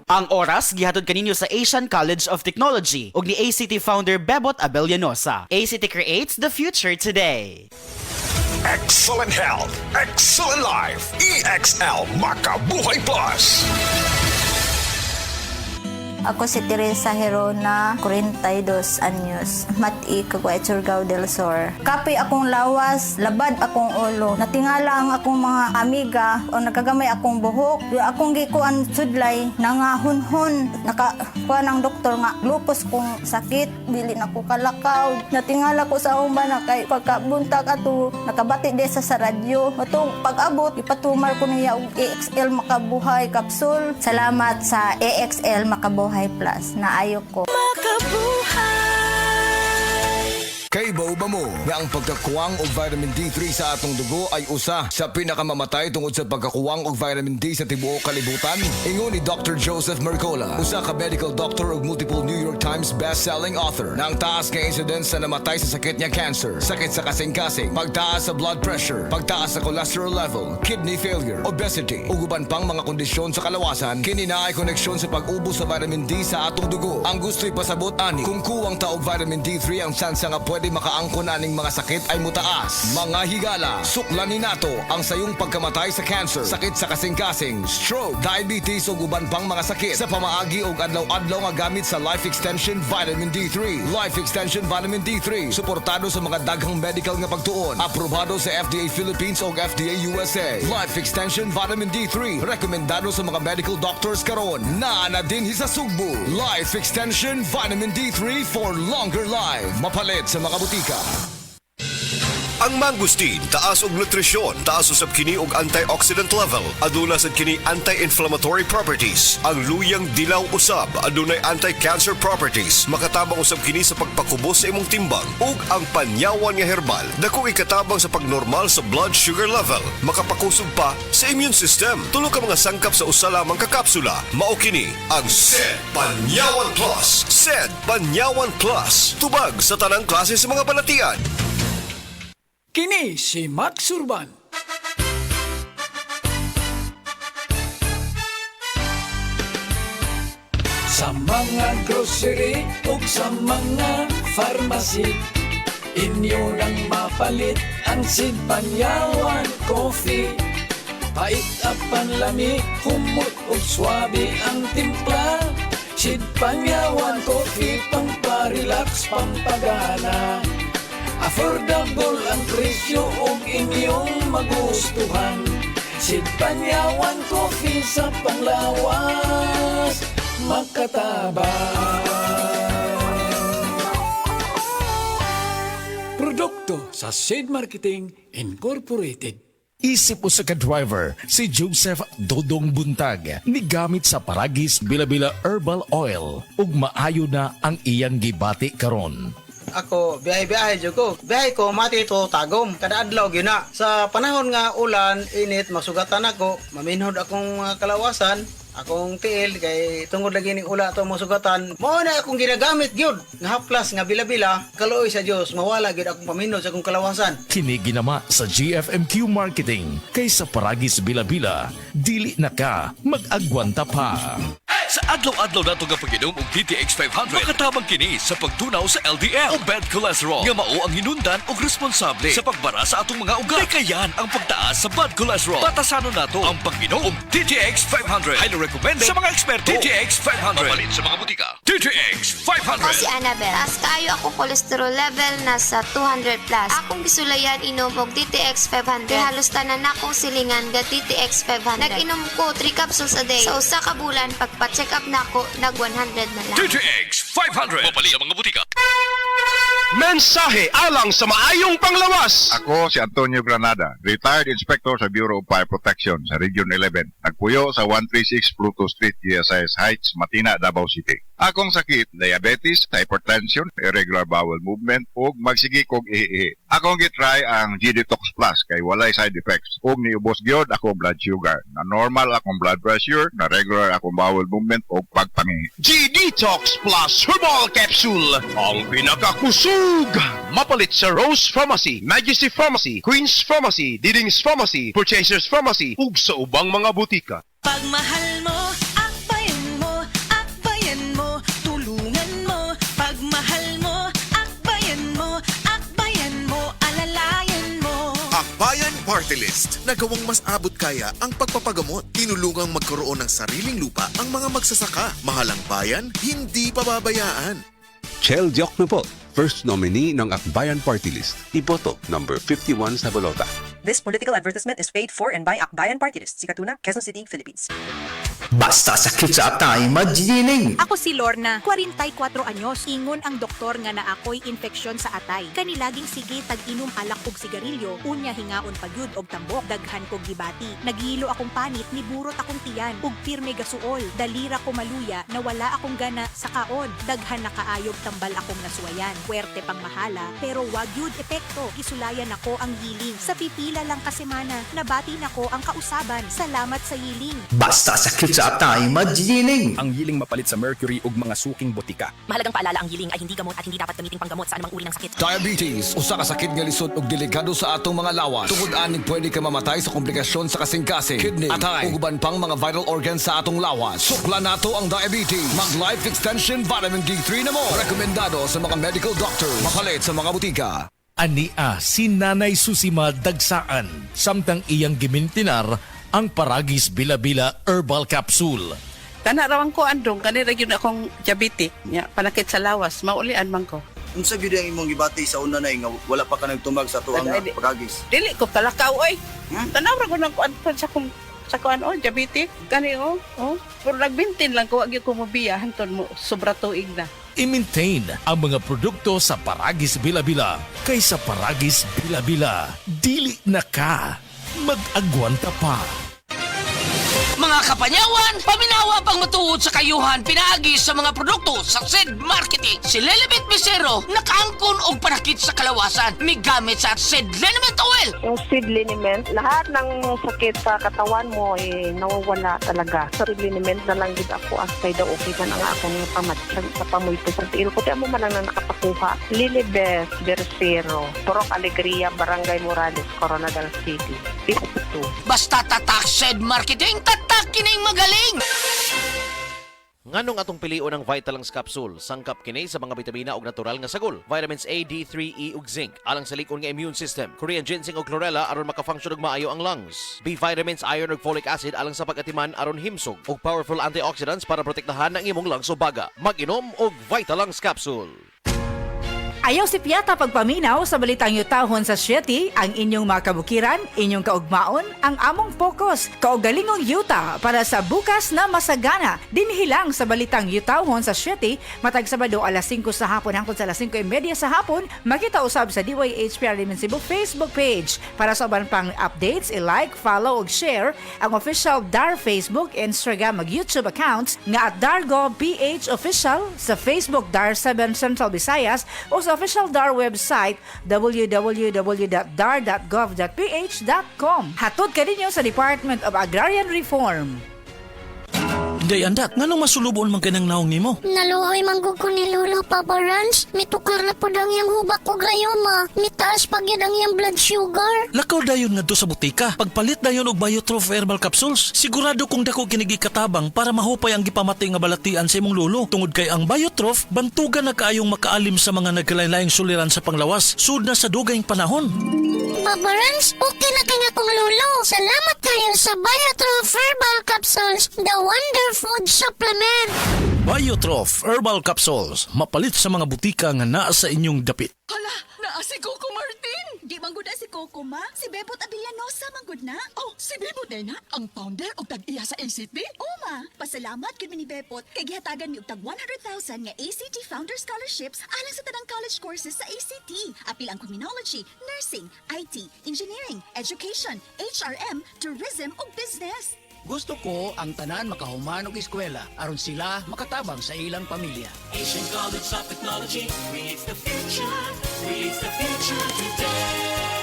Ang oras gihatod kaninyo sa Asian College of Technology ug ni ACT founder Bebot Abellanosa. ACT creates the future today. Excellent health, excellent life. EXL Makabuhay Plus. Ako si Teresa Herona, 42 anyos, Mati, Caguay, Surigao del Sur. Kape akong lawas, labad akong ulo. Natingala ang akong mga amiga o nakagamay akong buhok. Yung akong gikuan sudlay, nangahunhon. Nakakuha ng doktor nga, lupus kong sakit, dili na ko kalakaw. Natingala ko sa umba na kay pagkabuntag ato, nakabati desa sa radyo. Matong pag-abot, ipatumar ko niya og EXL Makabuhay Capsule. Salamat sa EXL Makabuhay Plus na ayok ko. Kay ba mo nga ang pagkakuwang og vitamin D3 sa atong dugo ay usa sa pinakamamatay tungod sa pagkakuwang og vitamin D sa tibuok kalibutan? Ingon ni Dr. Joseph Mercola, usa ka medical doctor ug multiple New York Times best-selling author, na ang taas nga incidence sa namatay sa sakit niya cancer, sakit sa kasing-kasing, pagtaas sa blood pressure, pagtaas sa cholesterol level, kidney failure, obesity, ug uban pang mga kondisyon sa kalawasan, kini na ay koneksyon sa pag-ubos sa vitamin D sa atong dugo. Ang gusto'y pasabot ani, kung kuwang ta og vitamin D3 ang tsansa nga pwede makaangkon aning mga sakit ay mutaas. Mga higala, suklanin nato ang sayong pagkamatay sa cancer, sakit sa kasing-kasing, stroke, diabetes ug uban pang mga sakit sa pamaagi og adlaw-adlaw nga gamit sa Life Extension Vitamin D3. Life Extension Vitamin D3 suportado sa mga daghang medical nga pagtuon, aprobado sa FDA Philippines ug FDA USA. Life Extension Vitamin D3 rekomendado sa mga medical doctors karon na dinhi sa Sugbo. Life Extension Vitamin D3 for longer life. Mapalit sa mga butika. Ang mangustin taas og nutrisyon, taas usab kini og antioxidant level, aduna sad kini anti-inflammatory properties. Ang luyang dilaw usab adunay anti-cancer properties, makatabang usab kini sa pagpakubos sa imong timbang, ug ang panyawan nga herbal dako ikatabang sa pagnormal sa blood sugar level, makapakusog pa sa immune system. Tulo ka mga sangkap sa usa lamang ka kapsula. Mao kini ang SED Panyawan Plus. SED Panyawan Plus, tubag sa tanang klase sa mga balatian. Kini si Max Urban. Sa mga grocery ug sa mga pharmacy, inyo nang mapalit ang Sid Panyawan Coffee. Pait apan lami, humot ug swabe ang timpla. Sid Panyawan Coffee, pang-relax, pampagana. Affordable ang presyo ug inyong magustuhan. Sid Panyawan Coffee sa panglawas, makatabang. Produkto sa Sid Marketing Incorporated. Isip mo sa ka-driver, si Joseph Dodong Buntag, nigamit sa Paragis Bila-Bila Herbal Oil, ug maayo na ang iyang gibati karon. Ako, biyahe-biyahe dyan ko. Biyahe ko, mati ito, tagom. Kada adlaw, gina. Sa panahon nga ulan, init, masugatan ako. Maminhod akong kalawasan. Akong tiil, kay tungod lagi ning ula ito masugatan. Mao na akong ginagamit, gyud. Nga haplas, nga bila-bila. Kaluoy sa Diyos, mawala gyud akong paminhod sa akong kalawasan. Kini ginama sa GFMQ Marketing, kay sa Paragis Bila-Bila, dili na ka mag-agwanta pa. Sa adlaw-adlaw nato nga pag-inom og DTX 500, makatabang kini sa pagtunaw sa LDL o bad cholesterol nga mao ang hinundan og responsable sa pagbara sa atong mga ugat. Kayan ang pagtaas sa bad cholesterol. Batasanon nato ang pag-inom og DTX 500. Highly recommended sa mga eksperto. DTX 500. Mapalit sa mga butika. DTX 500. Ako si Annabel. Taas kayo ako cholesterol level nasa 200 plus. Akong gisulayan inom og DTX 500. Halos tanan akong silingan ga DTX 500. Nag-inom ko 3 capsules a day. Sa usa ka bulan pagpa-check up na ako, nag 100 na lang. DTX 500. Mapalit sa mga butika. Mensahe alang sa maayong panglawas. Ako si Antonio Granada, retired inspector sa Bureau of Fire Protection sa Region 11. Nagpuyo sa 136 Pluto Street, GSIS Heights, Matina, Davao City. Akong sakit, diabetes, hypertension, irregular bowel movement, ug magsigi kog ihi. Akong gitry ang G-Detox Plus kay walay side effects. Ug niubos gyud akong blood sugar. Na normal akong blood pressure, na regular akong bowel movement ug pagpangihi. G-Detox Plus Herbal Capsule, ang pinakakusog. Mapalit sa Rose Pharmacy, Majesty Pharmacy, Queen's Pharmacy, Diding's Pharmacy, Purchasers Pharmacy, ug sa ubang mga butika. Pagmahal mo, akbayan mo, Party List. Nagawang mas abot kaya ang pagpapagamot. Tinulungang magkaroon ng sariling lupa ang mga magsasaka. Mahalang bayan, hindi pababayaan. Chel Diokno po, first nominee ng Akbayan Party List. Iboto number 51 sa bolota. This political advertisement is paid for and by Akbayan Party List, Sikatuna, Quezon City, Philippines. Basta sakit sa atay, magdidining. Ako si Lorna, 44 anyos. Ingon ang doktor nga na ako'y infeksyon sa atay. Kanilaging sige tag-inom alak og sigarilyo, unya hingaon pagyud og tambok, daghan kog gibati. Naghilo akong panit, niburot akong tiyan, ug pirme gasuol. Dalira ko maluya, na wala akong gana sa kaon. Daghan na kaayog tambal akong nasuwayan. Puwerte pang mahala, pero wag yud epekto. Gisulayan ako ang yiling. Sa pipila lang ka semana, nabati nako ang kausaban. Salamat sa yiling. Basta sakit sa atay, magdidining. Ang yiling mapalit sa mercury ug mga suking botika. Mahalagang paalala, ang yiling ay hindi gamot at hindi dapat gamiting panggamot sa anumang uri ng sakit. Diabetes, usa ka sakit nga lisod ug delikado sa atong mga lawas. Tungod aning pwede ka mamatay sa komplikasyon sa kasing-kasing, kidney, atay, ug uban pang mga vital organs sa atong lawas. Sukla nato ang diabetes. Mag Life Extension Vitamin D3 na mo. Rekomendado sa mga medical doctor. Mapalit sa mga butika. Ania si Nanay Susima Dagsaan, samtang iyang gimintinar ang Paragis Bila-Bila Herbal Capsule. Kanarawan ko andong, kanira yun akong diabetic, panakit sa lawas, maulian man ko. Unsa gyud ang imong gibati sa una na nga wala pa ka nagtumag sa tuang Paragis? Dili ko talakaw oy. Tanaw ra ko nang kuan sa kuan diabetic, kani pero nagbintin lang ko, wag ko mobiya hanton mo sobra tuig na. I-maintain ang mga produkto sa Paragis Bila-Bila kaysa Paragis Bila-Bila. Dili na ka. Mag-agwanta pa. Mga kapanyawan, paminawa pang matuod sa kayuhan pinaagi sa mga produkto sa SED Marketing. Si Lilibet Bisero nakaangkon og panakit sa kalawasan. May gamit sa SED Liniment Oil. Yung SED Liniment, lahat ng sakit sa katawan mo nawawala talaga. Sa SED Liniment na lang din ako asay daw okay man ang akong pamatsag sa pamulto sa tiro ko. Mo man lang na nakapakuha. Lilibet Bisero, Purok Alegria, Barangay Morales, Coronadal City. 52. Basta tatak SED Marketing, tatak kining magaling! Nganong atong pilion ang Vitalangs Capsule, sangkap kini sa mga bitamina ug natural nga sagol, vitamins A, D3, E ug zinc, alang sa likon nga immune system, Korean ginseng ug chlorella aron makafunction ug maayo ang lungs, B vitamins, iron ug folic acid alang sa pag-atiman aron himsog, ug powerful antioxidants para protektahan ang imong lungs ug baga. Mag-inom og Vitalangs Capsule. Ayaw si Piata pagpaminaw sa balitang yutahon sa Sieti, ang inyong mga kabukiran, inyong kaugmaon, ang among focus, kaugalingong yuta para sa bukas na masagana. Dinhilang sa balitang yutahon sa Sieti, matag Sabado alas 5 sa hapon hangtod sa alas 5:30 sa hapon, makita usab sa DYHPR Limen Cebu Facebook page. Para sa uban pang updates, i-like, follow ug share ang official DAR Facebook, Instagram ug YouTube accounts nga at Dargo PH Official sa Facebook DAR 7 Central Visayas o sa official DAR website www.dar.gov.ph.com. Hatod ka ninyo sa Department of Agrarian Reform. Day andat, nganong masulubon man kanang naong nimo? Naluoy manggug ko ni Lolo, Papa Rans. Mitukar na po dang yung hubak ko gayoma. Mitaas pag yun ang yung blood sugar. Lakaw dayon nga do sa butika. Pagpalit dayon og Biotrof Herbal Capsules. Sigurado kung dako kinigi katabang para mahupay ang gipamatay nga balatian sa imong lolo. Tungod kay ang Biotrof, bantugan na kaayong makaalim sa mga nagkalain-laing suliran sa panglawas. Sud na sa dugayng panahon. Papa Rans, okay na kaya kong lolo. Salamat kayo sa Biotrof Herbal Capsules, the wonder food supplement. Biotrof Herbal Capsules, mapalit sa mga butika nga naa sa inyong dapit. Hala, naa si Coco Martin. Di manggod na si Coco, ma. Si Bebot Abellanosa manggod na. Oh, si Bebot na ang founder o tag-iya sa ACT? Oo, ma. Pasalamat kid ni Bebot kay gihatagan mi og tag 100,000 nga ACT Founder Scholarships alang sa tanang college courses sa ACT. Apil ang criminology, nursing, IT, engineering, education, HRM, tourism ug business. Gusto ko ang tanan makahuman og eskwela aron sila makatabang sa ilang pamilya. Asian College of Technology creates the future today.